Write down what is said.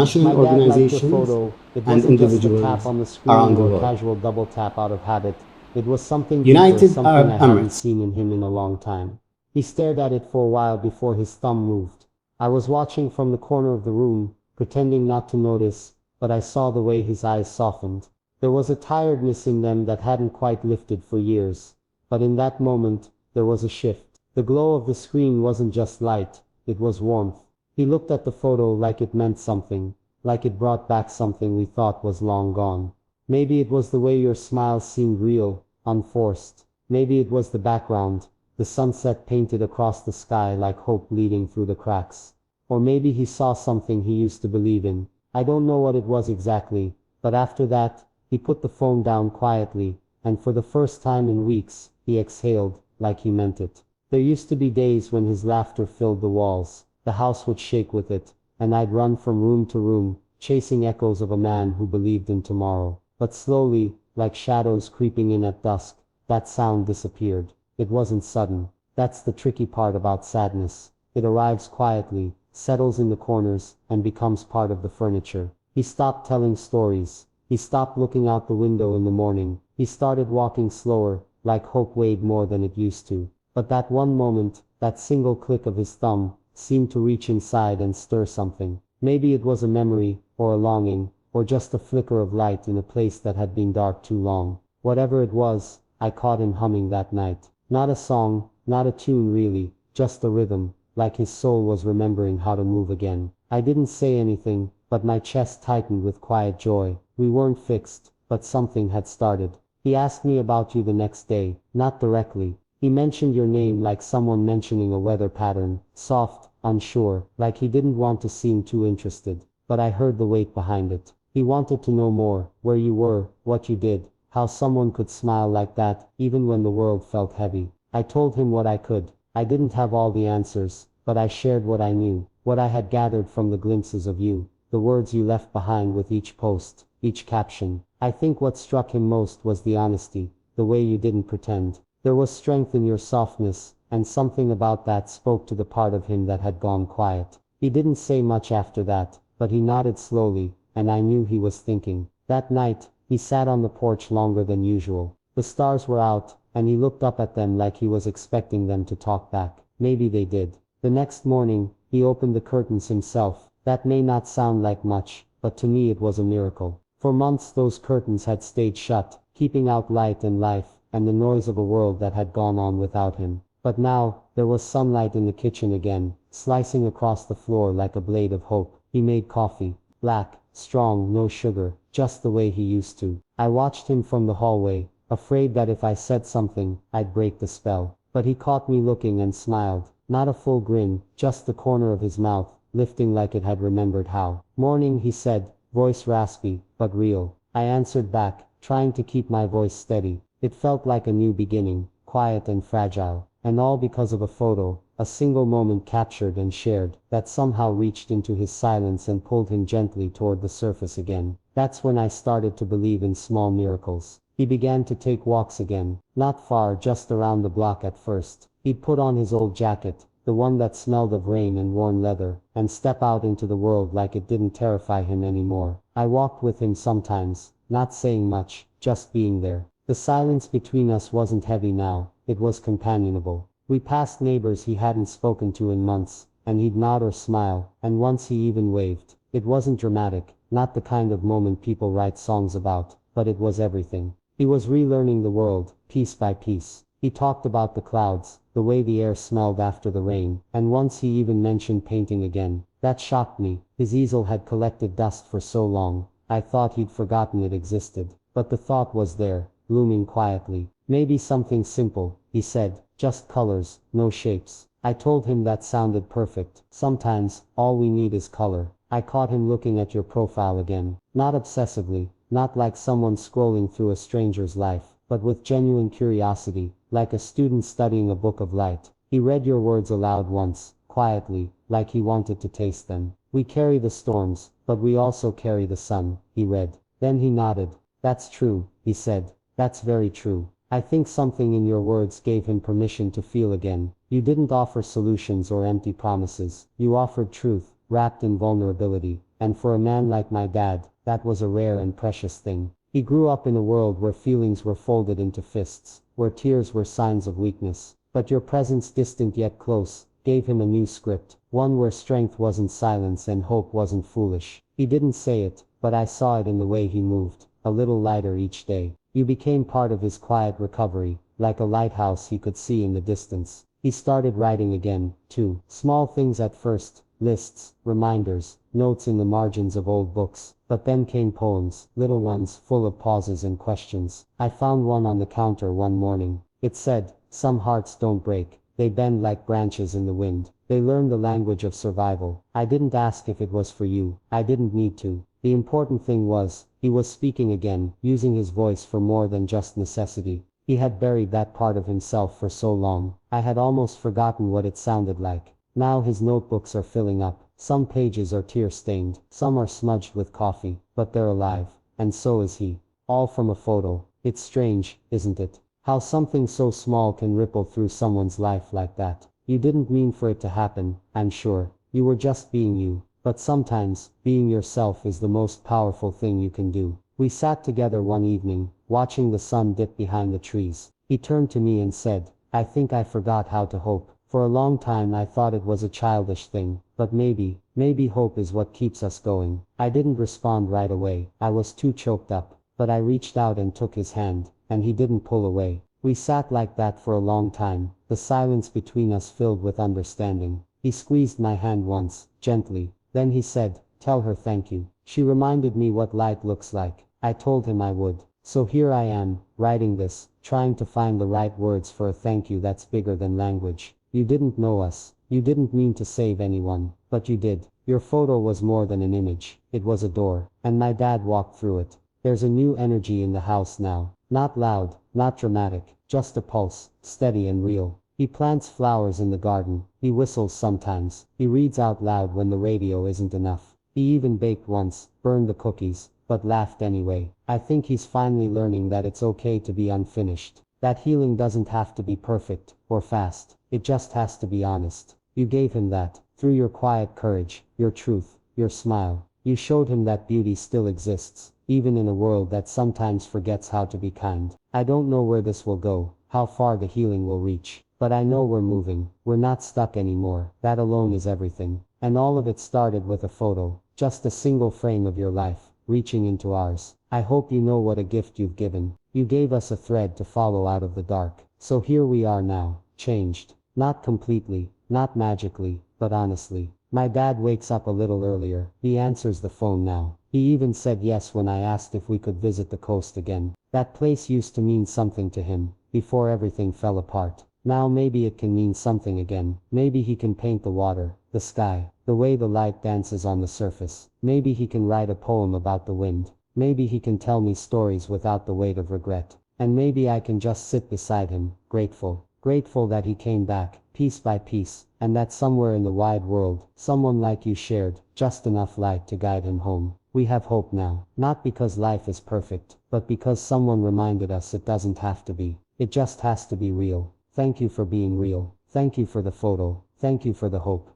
International My dad liked your organizations photo. It and wasn't just a tap individuals on the around screen the or a world. casual double tap out of habit. It was something deeper, United something Arab I hadn't Emirates. seen in him in a long time. He stared at it for a while before his thumb moved. I was watching from the corner of the room, pretending not to notice, but I saw the way his eyes softened. There was a tiredness in them that hadn't quite lifted for years. But in that moment, there was a shift. The glow of the screen wasn't just light, it was warmth. He looked at the photo like it meant something, like it brought back something we thought was long gone. Maybe it was the way your smile seemed real, unforced. Maybe it was the background, the sunset painted across the sky like hope leading through the cracks. Or maybe he saw something he used to believe in. I don't know what it was exactly, but after that, he put the phone down quietly, and for the first time in weeks, he exhaled, like he meant it. There used to be days when his laughter filled the walls. The house would shake with it, and I'd run from room to room, chasing echoes of a man who believed in tomorrow. But slowly, like shadows creeping in at dusk, that sound disappeared. It wasn't sudden. That's the tricky part about sadness. It arrives quietly, settles in the corners, and becomes part of the furniture. He stopped telling stories. He stopped looking out the window in the morning. He started walking slower, like hope weighed more than it used to. But that one moment, that single click of his thumb, seemed to reach inside and stir something. Maybe it was a memory, or a longing, or just a flicker of light in a place that had been dark too long. Whatever it was, I caught him humming that night. Not a song, not a tune really, just a rhythm, like his soul was remembering how to move again. I didn't say anything, but my chest tightened with quiet joy. We weren't fixed, but something had started. He asked me about you the next day, not directly. He mentioned your name like someone mentioning a weather pattern, soft, unsure, like he didn't want to seem too interested. But I heard the weight behind it. He wanted to know more, where you were, what you did, how someone could smile like that, even when the world felt heavy. I told him what I could. I didn't have all the answers, but I shared what I knew, what I had gathered from the glimpses of you, the words you left behind with each post, each caption. I think what struck him most was the honesty, the way you didn't pretend. There was strength in your softness, and something about that spoke to the part of him that had gone quiet. He didn't say much after that, but he nodded slowly, and I knew he was thinking. That night, he sat on the porch longer than usual. The stars were out, and he looked up at them like he was expecting them to talk back. Maybe they did. The next morning, he opened the curtains himself. That may not sound like much, but to me it was a miracle. For months those curtains had stayed shut, keeping out light and life, and the noise of a world that had gone on without him. But now, there was sunlight in the kitchen again, slicing across the floor like a blade of hope. He made coffee. Black, strong, no sugar, just the way he used to. I watched him from the hallway, afraid that if I said something, I'd break the spell. But he caught me looking and smiled. Not a full grin, just the corner of his mouth, lifting like it had remembered how. Morning, he said, voice raspy, but real. I answered back, trying to keep my voice steady. It felt like a new beginning, quiet and fragile, and all because of a photo, a single moment captured and shared, that somehow reached into his silence and pulled him gently toward the surface again. That's when I started to believe in small miracles. He began to take walks again, not far, just around the block at first. He'd put on his old jacket, the one that smelled of rain and worn leather, and step out into the world like it didn't terrify him anymore. I walked with him sometimes, not saying much, just being there. The silence between us wasn't heavy now, it was companionable. We passed neighbors he hadn't spoken to in months, and he'd nod or smile, and once he even waved. It wasn't dramatic, not the kind of moment people write songs about, but it was everything. He was relearning the world, piece by piece. He talked about the clouds, the way the air smelled after the rain, and once he even mentioned painting again. That shocked me. His easel had collected dust for so long, I thought he'd forgotten it existed. But the thought was there, looming quietly. Maybe something simple, he said, just colors, no shapes. I told him that sounded perfect. Sometimes, all we need is color. I caught him looking at your profile again. Not obsessively, not like someone scrolling through a stranger's life, but with genuine curiosity, like a student studying a book of light. He read your words aloud once, quietly, like he wanted to taste them. We carry the storms, but we also carry the sun, he read. Then he nodded. That's true, he said. That's very true. I think something in your words gave him permission to feel again. You didn't offer solutions or empty promises. You offered truth, wrapped in vulnerability. and for a man like my dad, that was a rare and precious thing. He grew up in a world where feelings were folded into fists, where tears were signs of weakness. But your presence, distant yet close, gave him a new script, one where strength wasn't silence and hope wasn't foolish. He didn't say it, but I saw it in the way he moved, a little lighter each day. You became part of his quiet recovery, like a lighthouse he could see in the distance. He started writing again, too. Small things at first, lists, reminders, notes in the margins of old books. But then came poems, little ones, full of pauses and questions. I found one on the counter one morning. It said, "Some hearts don't break, they bend like branches in the wind. They learn the language of survival." I didn't ask if it was for you. I didn't need to. The important thing was, he was speaking again, using his voice for more than just necessity. He had buried that part of himself for so long, I had almost forgotten what it sounded like. Now his notebooks are filling up. Some pages are tear-stained, some are smudged with coffee, but they're alive, and so is he. All from a photo. It's strange, isn't it? How something so small can ripple through someone's life like that. You didn't mean for it to happen, I'm sure. You were just being you. But sometimes, being yourself is the most powerful thing you can do. We sat together one evening, watching the sun dip behind the trees. He turned to me and said, "I think I forgot how to hope. For a long time I thought it was a childish thing, but maybe hope is what keeps us going." I didn't respond right away. I was too choked up. But I reached out and took his hand, and he didn't pull away. We sat like that for a long time, the silence between us filled with understanding. He squeezed my hand once, gently. Then he said, "Tell her thank you. She reminded me what light looks like." I told him I would. So here I am, writing this, trying to find the right words for a thank you that's bigger than language. You didn't know us. You didn't mean to save anyone, but you did. Your photo was more than an image. It was a door, and my dad walked through it. There's a new energy in the house now. Not loud, not dramatic, just a pulse, steady and real. He plants flowers in the garden. He whistles sometimes. He reads out loud when the radio isn't enough. He even baked once, burned the cookies, but laughed anyway. I think he's finally learning that it's okay to be unfinished. That healing doesn't have to be perfect, or fast. It just has to be honest. You gave him that, through your quiet courage, your truth, your smile. You showed him that beauty still exists, even in a world that sometimes forgets how to be kind. I don't know where this will go, how far the healing will reach. But I know we're moving. We're not stuck anymore. That alone is everything. And all of it started with a photo. Just a single frame of your life, reaching into ours. I hope you know what a gift you've given. You gave us a thread to follow out of the dark. So here we are now, changed. Not completely, not magically, but honestly. My dad wakes up a little earlier. He answers the phone now. He even said yes when I asked if we could visit the coast again. That place used to mean something to him, before everything fell apart. Now maybe it can mean something again. Maybe he can paint the water, the sky, the way the light dances on the surface. Maybe he can write a poem about the wind. Maybe he can tell me stories without the weight of regret. And maybe I can just sit beside him, grateful. Grateful that he came back, piece by piece, and that somewhere in the wide world, someone like you shared just enough light to guide him home. We have hope now, not because life is perfect, but because someone reminded us it doesn't have to be. It just has to be real. Thank you for being real. Thank you for the photo. Thank you for the hope.